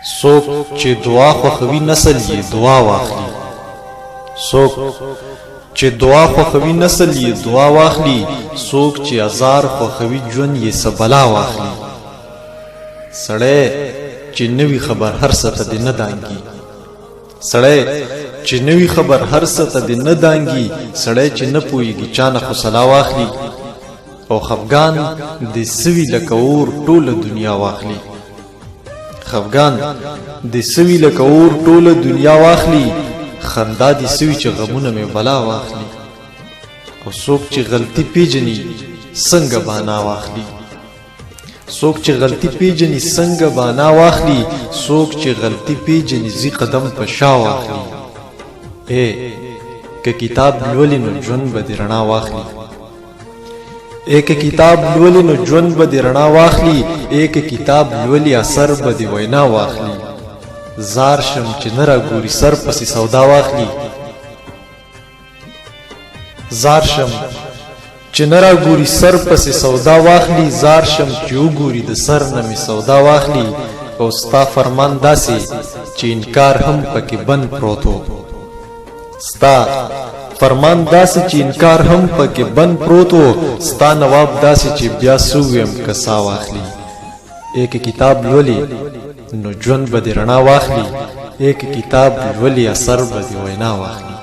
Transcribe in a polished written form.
څوک چې دعا خوښوي نسل یې دعا واخلي. څوک چې دعا خوښوي نسل یې دعا واخلي. څوک چې ازار خوښوي ژوند یې څه بلا واخلي. سړی چې نوی خبر هر څه ته دې نه دانګي. سړی چې نوی خبر هر څه ته دې نه دانګي. سړی چې نه پوهېږي چا نه خو صلا واخلي. او خفګان د سوي لکه اور ټوله دنیا واخلي. خفګان د سوي لکه اور ټوله دنیا واخلي. خندا دې سوي چې غمونه مې بلا واخلي. او څوک چې غلطي پیژني څنګه بانا واخلي. څوک چې غلطي پیژني څنګه بانا واخلي. څوک چې غلطي پیژني زی قدم په شا واخلي. که کتاب لولي نو ژوند به دې رڼا واخلي. که کتاب لولي نو ژوند به دې رڼا واخلي. که کتاب لولي اثر به دې وینا واخلي. زار شم چې نه راګوري سر پسې سودا واخلي. زار شم چې نه راګوري سر پسې سودا واخلي. زار شم چې وګوري د سر نه مې سودا واخلي. او ستا فرمان داسې چې انکار هم پکې بند پروت و. ستا فرمان داسې چې انکار هم پکې بند پروت و. ستا نواب داسې چې بیا سوویم کسا واخلي. که کتاب لولي نو ژوند به دې رڼا واخلي. که کتاب لولي اثر به دې وینا واخلي.